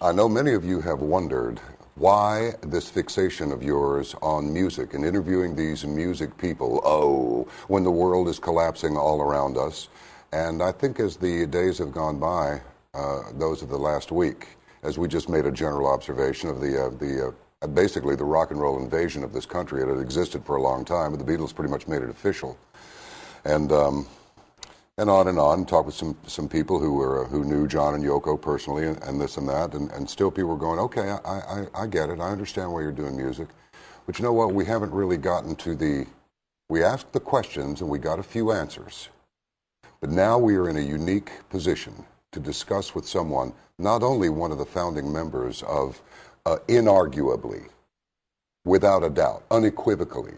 I know many of you have wondered why this fixation of yours on music and interviewing these music people, when the world is collapsing all around us. And I think as the days have gone by, those of the last week, as we just made a general observation of basically the rock and roll invasion of this country. It had existed for a long time, but the Beatles pretty much made it official. And on, talked with some people who knew John and Yoko personally, and this and that, and still people were going, okay, I get it, I understand why you're doing music, but you know what? We haven't really gotten to we asked the questions and we got a few answers, but now we are in a unique position to discuss with someone, not only one of the founding members of, inarguably, without a doubt, unequivocally,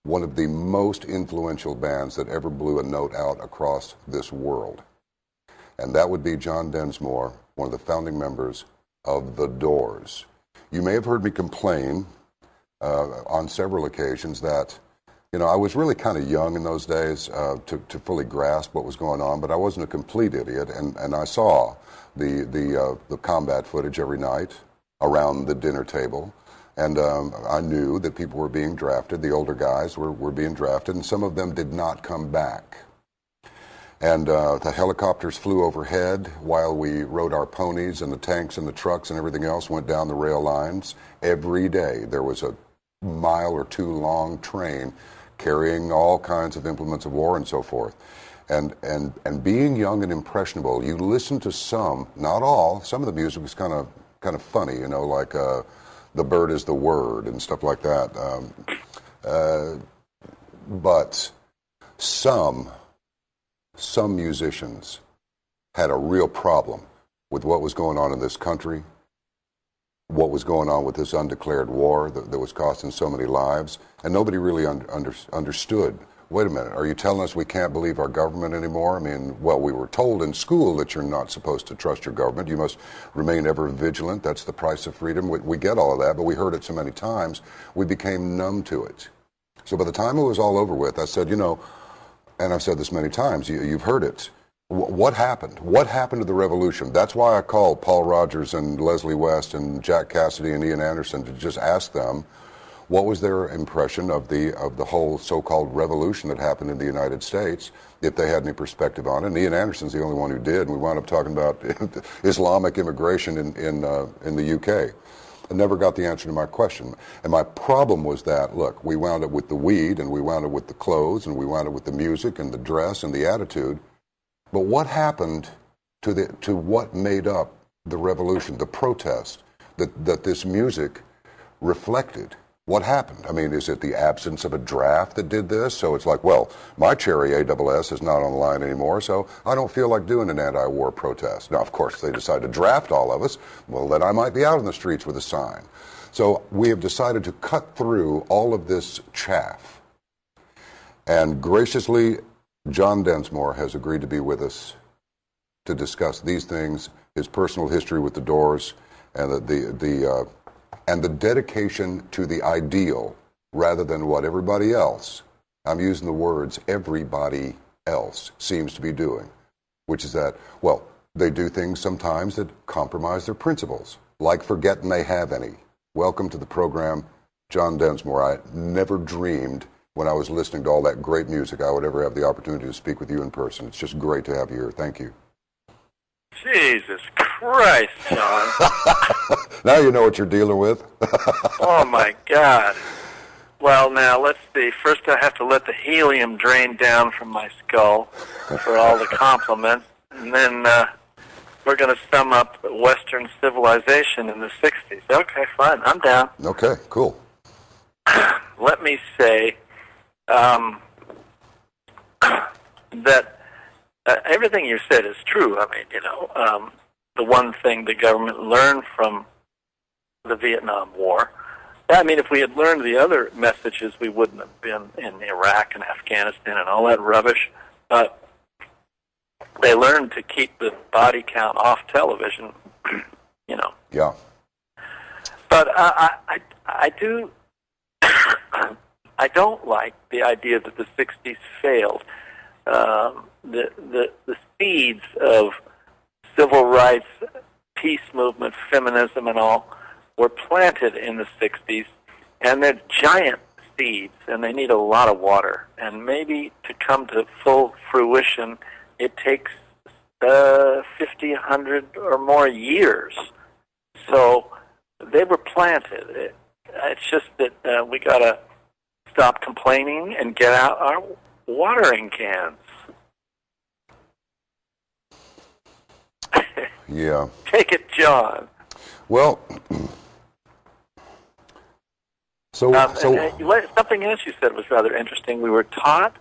one of the most influential bands that ever blew a note out across this world. And that would be John Densmore, one of the founding members of The Doors. You may have heard me complain on several occasions that, I was really kind of young in those days to fully grasp what was going on, but I wasn't a complete idiot, and I saw the combat footage every night around the dinner table. And I knew that people were being drafted. The older guys were being drafted, and some of them did not come back. And the helicopters flew overhead while we rode our ponies, and the tanks and the trucks and everything else went down the rail lines. Every day there was a mile or two long train carrying all kinds of implements of war and so forth. And being young and impressionable, you listen to some, not all, some of the music was kind of funny, like The Bird is the Word and stuff like that. But some musicians had a real problem with what was going on in this country, what was going on with this undeclared war that was costing so many lives, and nobody really understood. Wait a minute, are you telling us we can't believe our government anymore? I mean, well, we were told in school that you're not supposed to trust your government. You must remain ever vigilant. That's the price of freedom. We get all of that, but we heard it so many times, we became numb to it. So by the time it was all over with, I said, and I've said this many times, you've heard it. What happened? What happened to the revolution? That's why I called Paul Rogers and Leslie West and Jack Cassidy and Ian Anderson to just ask them, what was their impression of the whole so-called revolution that happened in the United States, if they had any perspective on it? And Ian Anderson's the only one who did, and we wound up talking about Islamic immigration in the UK. I never got the answer to my question. And my problem was that, look, we wound up with the weed, and we wound up with the clothes, and we wound up with the music and the dress and the attitude. But what happened to what made up the revolution, the protest that this music reflected? What happened? I mean, is it the absence of a draft that did this? So it's like, well, my cherry ASS is not on the line anymore, so I don't feel like doing an anti-war protest. Now, of course, they decide to draft all of us. Well, then I might be out in the streets with a sign. So we have decided to cut through all of this chaff. And graciously, John Densmore has agreed to be with us to discuss these things, his personal history with the Doors, and the dedication to the ideal rather than what everybody else, I'm using the words everybody else, seems to be doing, which is that, well, they do things sometimes that compromise their principles, like forgetting they have any. Welcome to the program, John Densmore. I never dreamed when I was listening to all that great music I would ever have the opportunity to speak with you in person. It's just great to have you here. Thank you. Jesus Christ, John. Now you know what you're dealing with. Oh, my God. Well, now, let's see. First, I have to let the helium drain down from my skull for all the compliments. And then we're going to sum up Western civilization in the 60s. Okay, fine. I'm down. Okay, cool. Let me say that everything you said is true. I mean, the one thing the government learned from the Vietnam War, I mean, if we had learned the other messages, we wouldn't have been in Iraq and Afghanistan and all that rubbish. But they learned to keep the body count off television, Yeah. But I do, I don't like the idea that the 60s failed. The seeds of civil rights, peace movement, feminism and all, were planted in the 60s, and they're giant seeds, and they need a lot of water. And maybe to come to full fruition, it takes 50, 100 or more years. So they were planted. It's just that we got to stop complaining and get out our watering cans. Yeah. Take it, John. Well, something else you said was rather interesting. We were taught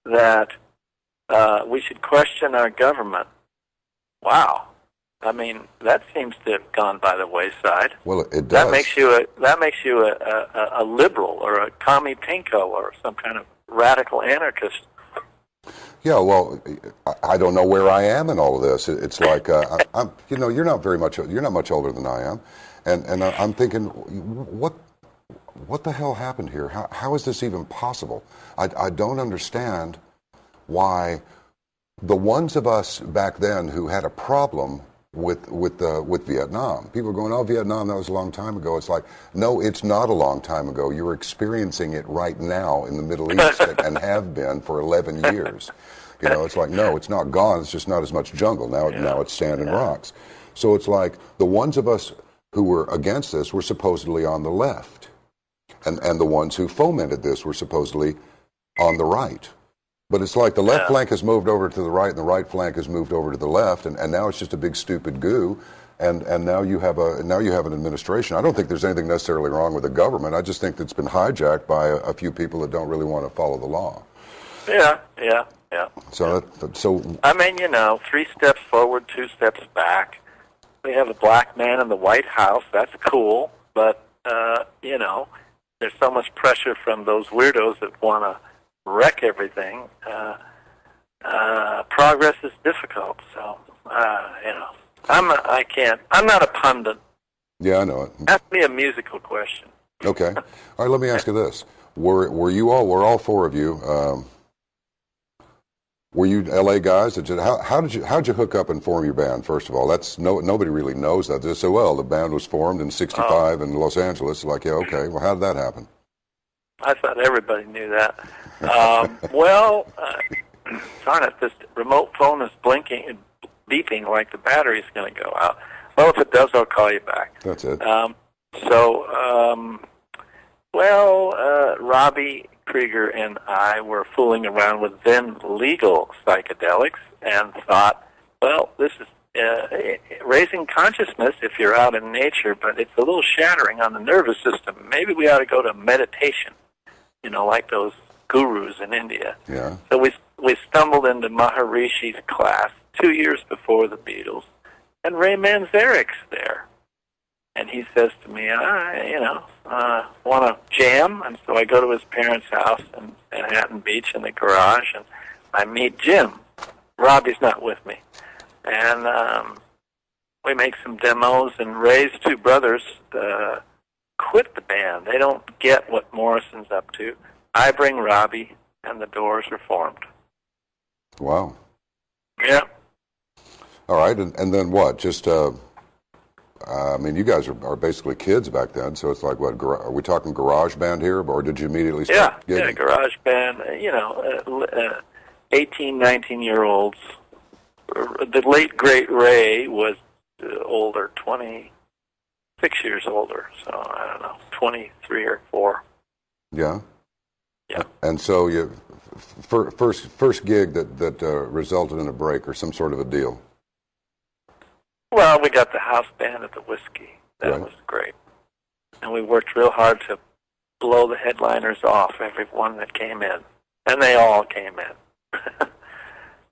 that we should question our government. Wow. I mean, that seems to have gone by the wayside. Well, it does. That makes you a liberal or a commie pinko or some kind of radical anarchist. Yeah, well, I don't know where I am in all of this. It's like I'm. You know, you're not much older than I am, and I'm thinking, what the hell happened here? How is this even possible? I don't understand why the ones of us back then who had a problem with Vietnam. People are going, oh, Vietnam, that was a long time ago. It's like, no, it's not a long time ago. You're experiencing it right now in the Middle East and have been for 11 years. You know, it's like, no, it's not gone. It's just not as much jungle. Now it's sand and rocks. So it's like the ones of us who were against this were supposedly on the left. And the ones who fomented this were supposedly on the right. But it's like the left flank has moved over to the right, and the right flank has moved over to the left, and now it's just a big stupid goo. And now you have an administration. I don't think there's anything necessarily wrong with the government. I just think it's been hijacked by a few people that don't really want to follow the law. Yeah. So I mean, 3 steps forward, 2 steps back. We have a black man in the White House. That's cool, but there's so much pressure from those weirdos that want to wreck everything. Progress is difficult, so I'm not a pundit. Yeah, I know it. Ask me a musical question. Okay. All right, let me ask you this. Were all 4 of you, were you LA guys? How'd you hook up and form your band, first of all? Nobody really knows that. They say, well, the band was formed in '65 in Los Angeles. Like, yeah, okay. Well, how did that happen? I thought everybody knew that. Darn it, this remote phone is blinking, beeping like the battery's going to go out. Well, if it does, I'll call you back. That's it. Robbie Krieger and I were fooling around with then legal psychedelics and thought, well, this is raising consciousness if you're out in nature, but it's a little shattering on the nervous system. Maybe we ought to go to meditation, like those gurus in India. Yeah. So we stumbled into Maharishi's class 2 years before the Beatles, and Ray Manzarek's there. And he says to me, want to jam? And so I go to his parents' house in Manhattan Beach in the garage, and I meet Jim. Robbie's not with me. And we make some demos, and Ray's 2 brothers quit the band. They don't get what Morrison's up to. I bring Robbie, and the Doors are formed. Wow. Yeah. All right, and then what? Just, I mean, you guys are basically kids back then, so it's like, what, are we talking garage band here, or did you immediately start gigging? Yeah, garage band, 18, 19-year-olds. The late, great Ray was older, 26 years older, so I don't know, 23 or 4. Yeah? Yeah. And so you first gig that resulted in a break or some sort of a deal? Well, we got the house band at the Whiskey. That was great. And we worked real hard to blow the headliners off, everyone that came in. And they all came in.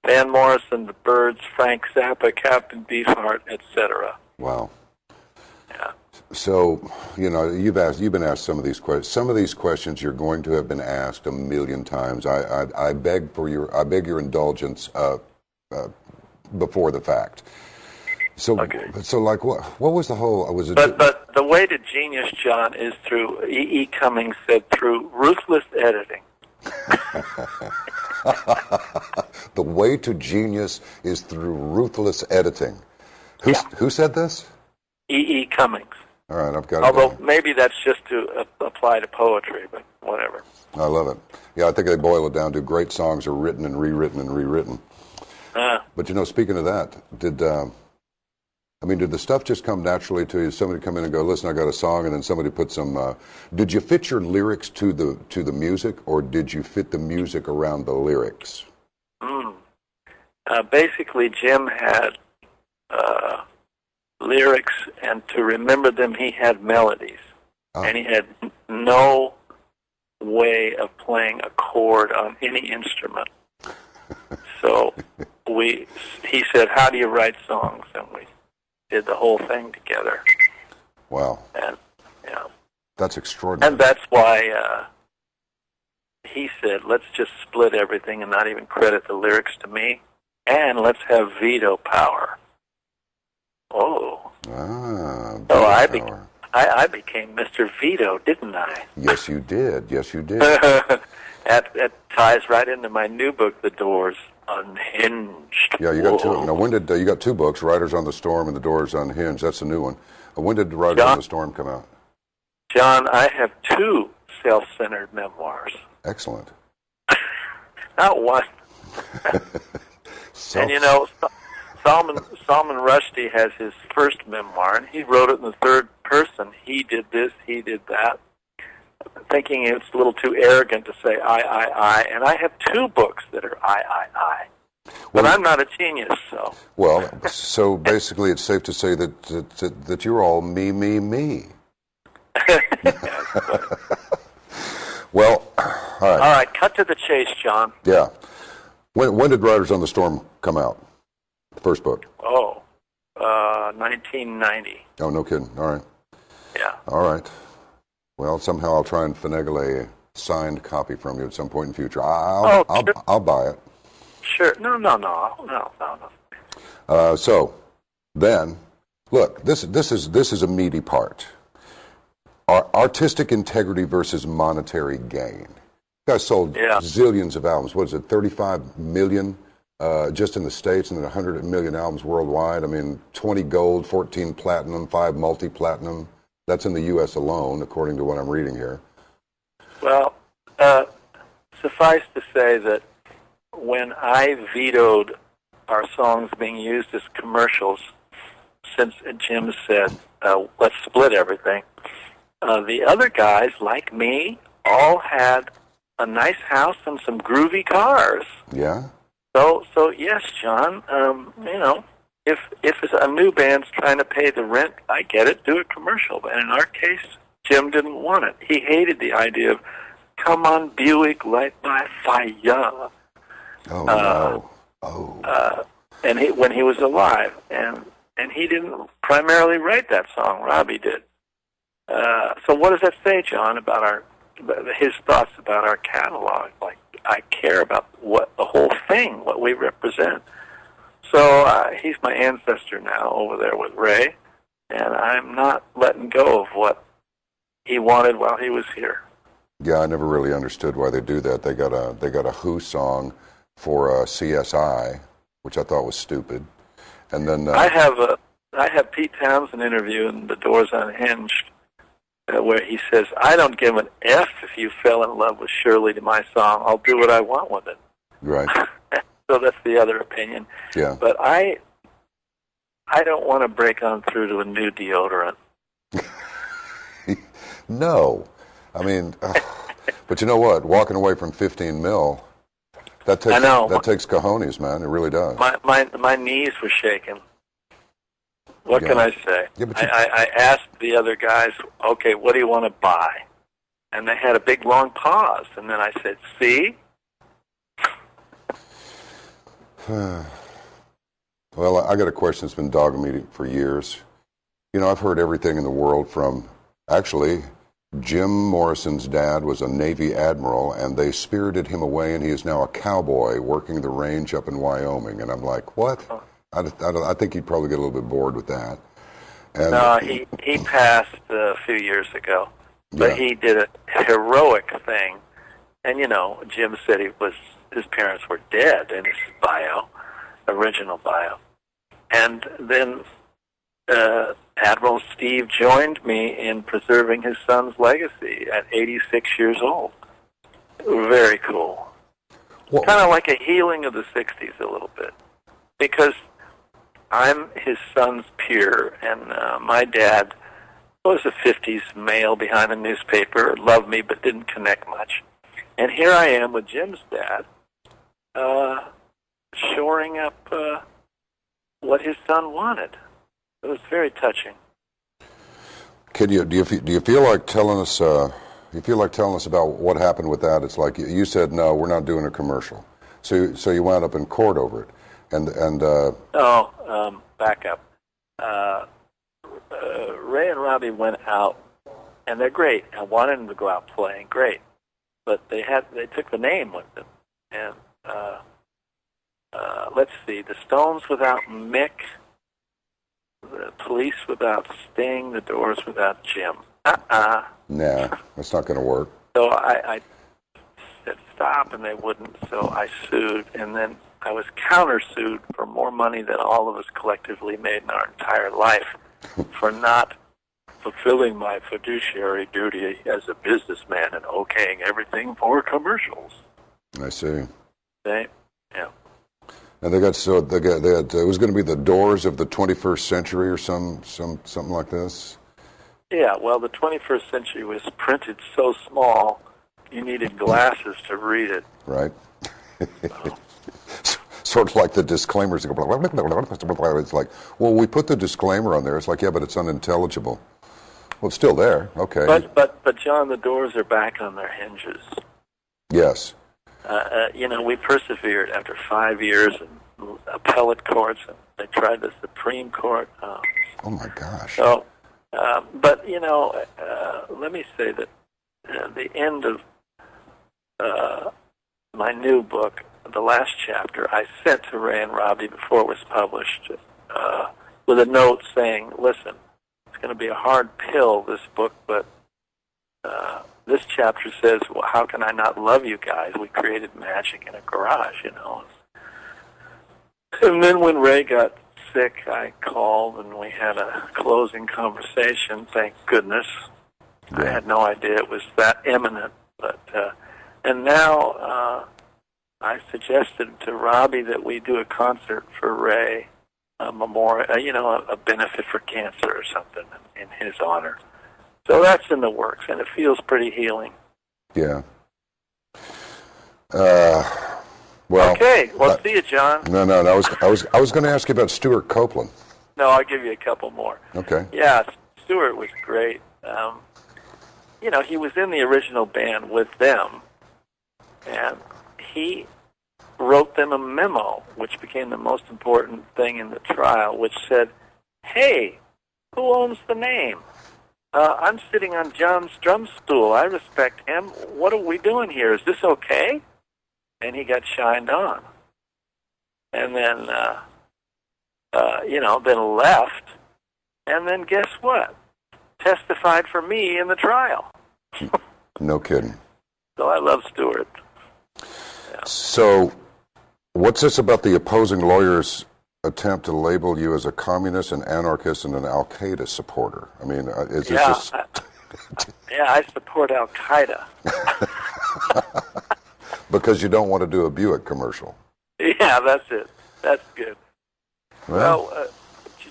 Van Morrison, the Byrds, Frank Zappa, Captain Beefheart, etc. Wow. Yeah. So, you've been asked some of these questions. Some of these questions you're going to have been asked a million times. I beg your indulgence before the fact. So, okay. So like, what was the whole? Was it? But the way to genius, John, is through E. Cummings said through ruthless editing. The way to genius is through ruthless editing. Who said this? E. Cummings. All right, I've got it. Although maybe that's just to apply to poetry, but whatever. I love it. Yeah, I think they boil it down to great songs are written and rewritten and rewritten. But, speaking of that, did the stuff just come naturally to you? Somebody come in and go, listen, I got a song, and then somebody put some, did you fit your lyrics to the music, or did you fit the music around the lyrics? Basically, Jim had lyrics, and to remember them, he had melodies. And he had no way of playing a chord on any instrument. So he said, how do you write songs? And we did the whole thing together. Wow. And, that's extraordinary. And that's why he said, let's just split everything and not even credit the lyrics to me, and let's have veto power. Oh. Veto power. I became Mr. Veto, didn't I? Yes, you did. Yes, you did. That ties right into my new book, The Doors Unhinged. Yeah, you got two. Now, when did you got two books, Riders on the Storm and The Doors Unhinged? That's a new one. When did Riders on the Storm come out? John, I have two self-centered memoirs. Excellent. Not one. And Salman Rushdie has his first memoir, and he wrote it in the third person. He did this, he did that, thinking it's a little too arrogant to say I. And I have two books that are I. But I'm not a genius, so. Well, so basically it's safe to say that you're all me. Well, all right. All right, cut to the chase, John. Yeah. When did Riders on the Storm come out? The first book? 1990. Oh, no kidding. All right. Yeah. All right. Well, somehow I'll try and finagle a signed copy from you at some point in the future. I'll buy it. Sure. No. So then, look, this is a meaty part. Artistic integrity versus monetary gain. You guys sold zillions of albums. What is it, 35 million just in the States, and then 100 million albums worldwide? I mean, 20 gold, 14 platinum, 5 multi-platinum. That's in the U.S. alone, according to what I'm reading here. Well, suffice to say that when I vetoed our songs being used as commercials, since Jim said, let's split everything, the other guys, like me, all had a nice house and some groovy cars. Yeah? So yes, John, if a new band's trying to pay the rent, I get it, do a commercial. But in our case, Jim didn't want it. He hated the idea of, come on, Buick, light my fire. Oh, no. Oh. And when he was alive. And he didn't primarily write that song. Robbie did. So what does that say, John, about his thoughts about our catalog? Like, I care about what the whole thing, what we represent. So he's my ancestor now over there with Ray, and I'm not letting go of what he wanted while he was here. Yeah, I never really understood why they do that. They got a Who song for CSI, which I thought was stupid, and then I have Pete Townsend interview in The Doors Unhinged, where he says, I don't give an F if you fell in love with Shirley to my song. I'll do what I want with it. Right. So that's the other opinion. Yeah. But I don't want to break on through to a new deodorant. No. I mean, but you know what? Walking away from 15 mil, that takes cojones, man. It really does. My knees were shaking. What can I say? Yeah, I asked the other guys, okay, what do you want to buy? And they had a big, long pause. And then I said, see? Well, I got a question that's been dogging me for years. I've heard everything in the world from, actually, Jim Morrison's dad was a Navy admiral, and they spirited him away, and he is now a cowboy working the range up in Wyoming. And I'm like, what? I think he'd probably get a little bit bored with that. And no, he passed a few years ago, but he did a heroic thing. And Jim said his parents were dead in his original bio. And then Admiral Steve joined me in preserving his son's legacy at 86 years old. Very cool. Well, Kind of like a healing of the 60s a little bit. Because I'm his son's peer, and my dad was a 50s male behind a newspaper, loved me but didn't connect much. And here I am with Jim's dad, shoring up what his son wanted. It was very touching. do you feel like telling us? You feel like telling us about what happened with that? It's like you said, no, we're not doing a commercial. So you wound up in court over it, and back up. Ray and Robbie went out, and they're great. I wanted them to go out playing, great, but they took the name with them. And let's see, the Stones without Mick, the Police without Sting, the Doors without Jim. nah, that's not going to work. So I said stop, and they wouldn't. So I sued, and then I was countersued for more money than all of us collectively made in our entire life for not fulfilling my fiduciary duty as a businessman and okaying everything for commercials. I see. Okay? Yeah. And they had it was going to be the Doors of the 21st century or something like this. Yeah, well, the 21st century was printed so small, you needed glasses to read it. Right. Sort of like the disclaimers. It's like, well, we put the disclaimer on there. It's like, yeah, but it's unintelligible. Well, it's still there. Okay. But John, the Doors are back on their hinges. Yes. We persevered after 5 years in appellate courts, and they tried the Supreme Court. Oh my gosh. So, but let me say that the end of my new book, the last chapter, I sent to Ray and Robbie before it was published with a note saying, listen, it's going to be a hard pill, this book, but this chapter says, well, how can I not love you guys? We created magic in a garage, And then when Ray got sick, I called and we had a closing conversation, thank goodness. Yeah. I had no idea it was that imminent. But and now I suggested to Robbie that we do a concert for Ray, a memorial, a benefit for cancer or something in his honor. So that's in the works, and it feels pretty healing. Yeah. Well. Okay. Well, see you, John. No. I was going to ask you about Stuart Copeland. No, I'll give you a couple more. Okay. Yeah, Stuart was great. He was in the original band with them, and he wrote them a memo, which became the most important thing in the trial, which said, hey, who owns the name? I'm sitting on John's drum stool. I respect him. What are we doing here? Is this okay? And he got shined on. And then, then left. And then guess what? Testified for me in the trial. No kidding. So I love Stuart. Yeah. So what's this about the opposing lawyers' attempt to label you as a communist, an anarchist, and an Al-Qaeda supporter? I mean, is this just... I support Al-Qaeda. Because you don't want to do a Buick commercial. Yeah, that's it. That's good. Well,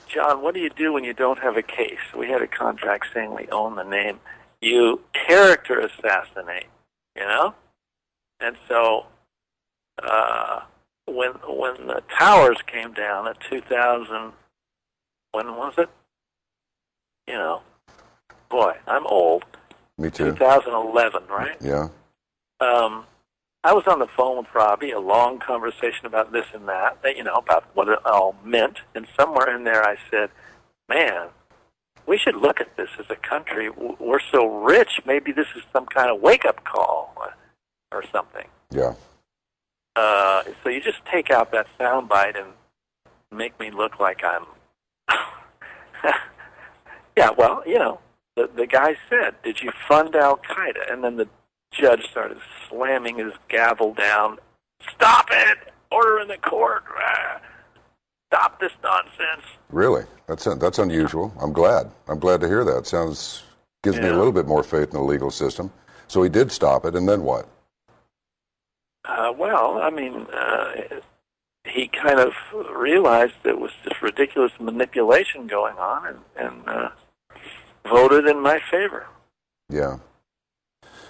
John, what do you do when you don't have a case? We had a contract saying we own the name. You character assassinate, And so when the towers came down in 2000, when was it? Boy, I'm old. Me too. 2011, right? Yeah. I was on the phone with Robbie, a long conversation about this and that, about what it all meant. And somewhere in there I said, man, we should look at this as a country. We're so rich, maybe this is some kind of wake-up call or something. Yeah. So you just take out that soundbite and make me look like I'm... Yeah, well, the guy said, did you fund Al-Qaeda? And then the judge started slamming his gavel down. Stop it! Order in the court! stop this nonsense. Really? That's unusual. I'm glad. I'm glad to hear that. Gives me a little bit more faith in the legal system. So he did stop it, and then what? He kind of realized there was this ridiculous manipulation going on and voted in my favor. Yeah.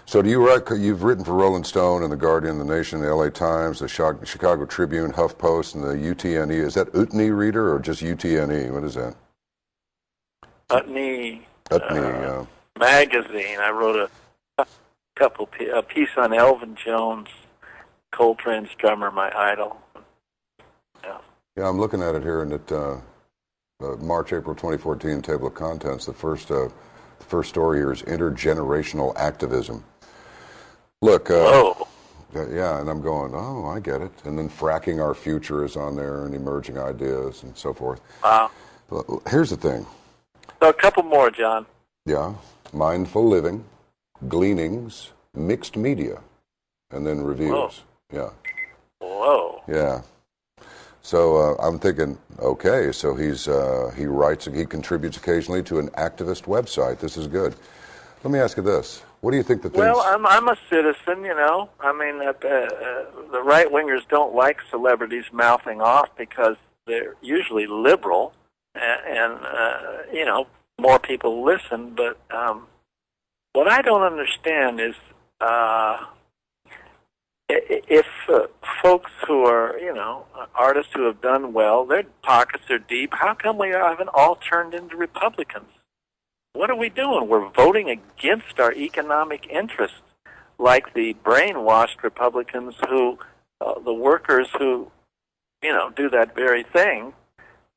So you've written for Rolling Stone and The Guardian, The Nation, the LA Times, the Chicago Tribune, HuffPost, and the UTNE. Is that UTNE reader or just UTNE? What is that? UTNE. UTNE, magazine. I wrote a piece on Elvin Jones, Coltrane's drummer, my idol. Yeah, I'm looking at it here, and March, April 2014 table of contents. The first story here is intergenerational activism. Look, yeah, and I'm going, oh, I get it. And then fracking our future is on there, and emerging ideas, and so forth. Wow. Here's the thing. So a couple more, John. Yeah, mindful living, gleanings, mixed media, and then reviews. Whoa. Yeah. Whoa. Yeah. So I'm thinking, okay, so he contributes occasionally to an activist website. This is good. Let me ask you this: what do you think the things? Well, I'm a citizen, you know. I mean, the right wingers don't like celebrities mouthing off because they're usually liberal, and you know, more people listen. But what I don't understand is if folks who are, you know, artists who have done well, their pockets are deep, how come we haven't all turned into Republicans? What are we doing? We're voting against our economic interests, like the brainwashed Republicans who, the workers who, you know, do that very thing,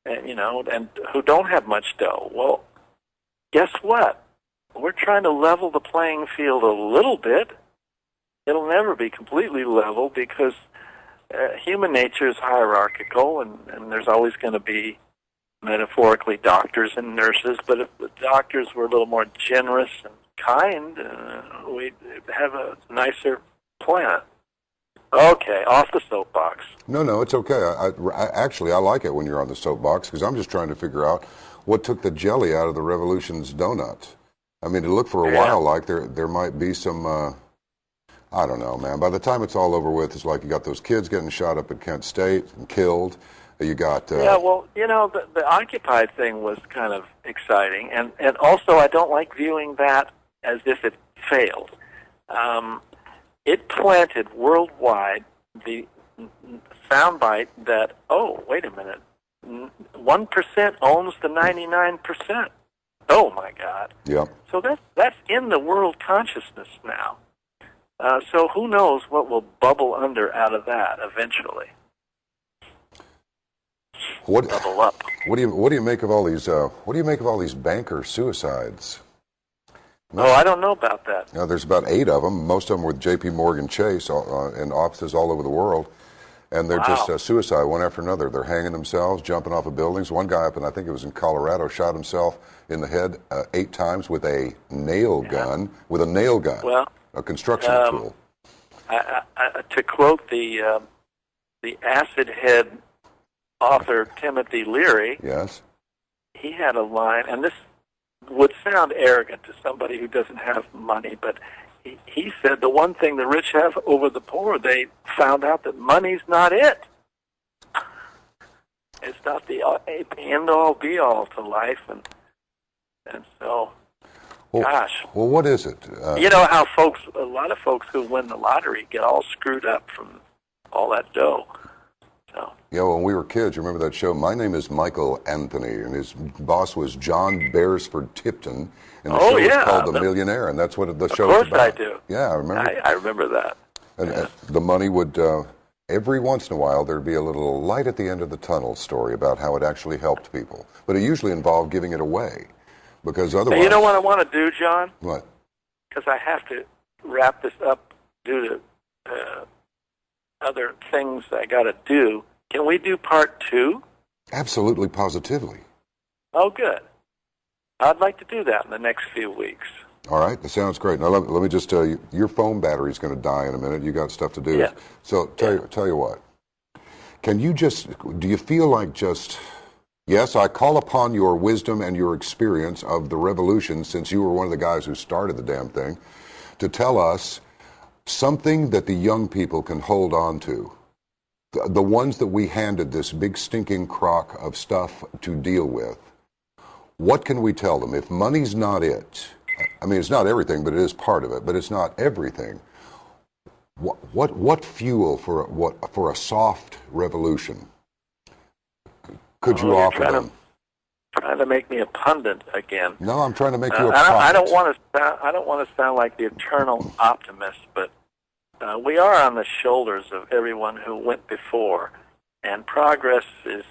and, you know, and who don't have much dough. Well, guess what? We're trying to level the playing field a little bit. It'll never be completely level because human nature is hierarchical, and there's always going to be, metaphorically, doctors and nurses. But if the doctors were a little more generous and kind, we'd have a nicer planet. Okay, off the soapbox. No, it's okay. I like it when you're on the soapbox because I'm just trying to figure out what took the jelly out of the revolution's donut. I mean, it looked for a while like there might be some... I don't know, man. By the time it's all over with, it's like you got those kids getting shot up at Kent State and killed. You got... yeah, well, you know, the Occupy thing was kind of exciting. And also, I don't like viewing that as if it failed. It planted worldwide the soundbite that, oh, wait a minute, 1% owns the 99%. Oh, my God. Yeah. So that's in the world consciousness now. So who knows what will bubble under out of that eventually? Bubble up. What do you make of all these? What do you make of all these banker suicides? Oh, I don't know about that. Now, there's about 8 of them. Most of them with J.P. Morgan Chase in offices all over the world, and they're just suicide one after another. They're hanging themselves, jumping off of buildings. One guy up in, I think it was in Colorado, shot himself in the head 8 times with a nail gun. Well. A construction tool. To quote the acid head author Timothy Leary, yes, he had a line, and this would sound arrogant to somebody who doesn't have money, but he said the one thing the rich have over the poor, they found out that money's not it. It's not the end-all, be-all to life, and so... Gosh. Well, what is it? You know how a lot of folks who win the lottery get all screwed up from all that dough. So. Yeah, when we were kids, remember that show? My name is Michael Anthony, and his boss was John Beresford Tipton, and the show was called The Millionaire, and that's what the show was about. Of course I do. Yeah, I remember. I remember that. And the money would, every once in a while, there'd be a little light at the end of the tunnel story about how it actually helped people. But it usually involved giving it away. Because otherwise... You know what I want to do, John? What? Because I have to wrap this up due to other things I got to do. Can we do part 2? Absolutely, positively. Oh, good. I'd like to do that in the next few weeks. All right, that sounds great. Now, let me just tell you, your phone battery's going to die in a minute. You got stuff to do. Yeah. So tell you what. do you feel like just, yes, I call upon your wisdom and your experience of the revolution, since you were one of the guys who started the damn thing, to tell us something that the young people can hold on to. The ones that we handed this big stinking crock of stuff to deal with. What can we tell them? If money's not it, I mean, it's not everything, but it is part of it, but it's not everything. What fuel for a soft revolution could you offer them? Trying to make me a pundit again. No, I'm trying to make you a prophet. prophet. I don't want to sound like the eternal optimist, but we are on the shoulders of everyone who went before, and progress is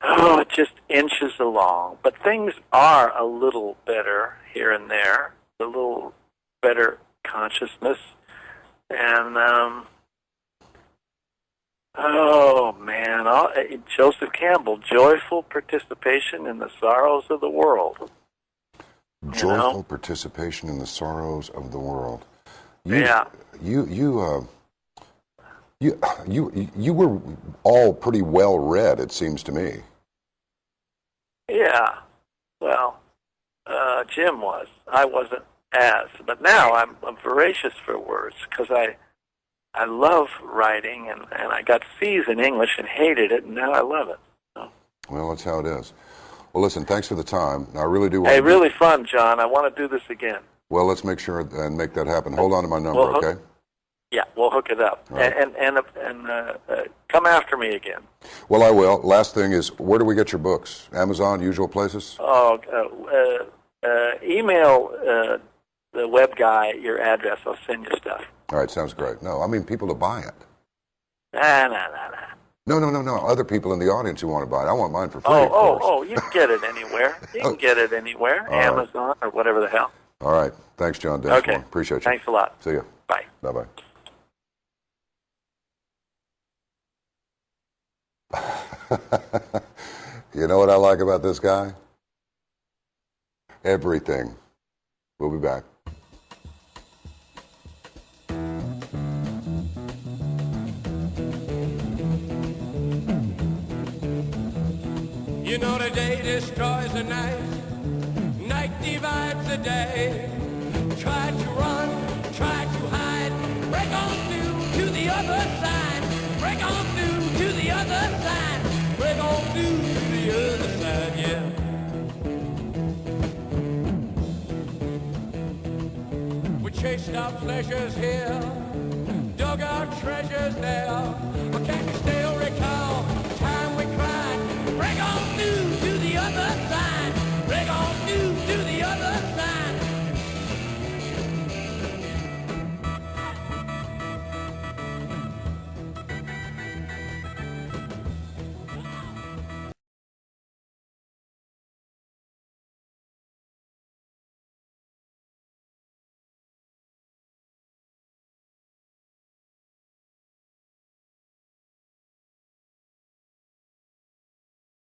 it just inches along. But things are a little better here and there, a little better consciousness, and oh man, Joseph Campbell, joyful participation in the sorrows of the world. Joyful participation in the sorrows of the world. You were all pretty well read, it seems to me. Yeah, well, Jim was. I wasn't as, but now I'm voracious for words because I love writing, and I got C's in English and hated it, and now I love it. So. Well, that's how it is. Well, listen, thanks for the time. I really do want Hey, really fun, John. I want to do this again. Well, let's make sure and make that happen. Hold on to my number, okay? Yeah, we'll hook it up. Right. And come after me again. Well, I will. Last thing is, where do we get your books? Amazon, usual places? Oh, email the web guy your address. I'll send you stuff. All right, sounds great. No, I mean people to buy it. Nah. No. Other people in the audience who want to buy it. I want mine for free. You can get it anywhere. You can get it anywhere. All Amazon or whatever the hell. All right. Thanks, John Densmore. Okay. Appreciate you. Thanks a lot. See you. Bye. Bye-bye. You know what I like about this guy? Everything. We'll be back. You know the day destroys the night, night divides the day. Try to run, try to hide, break on through to the other side, break on through to the other side, break on through to the other side, yeah. We chased our pleasures here, dug our treasures there, we can't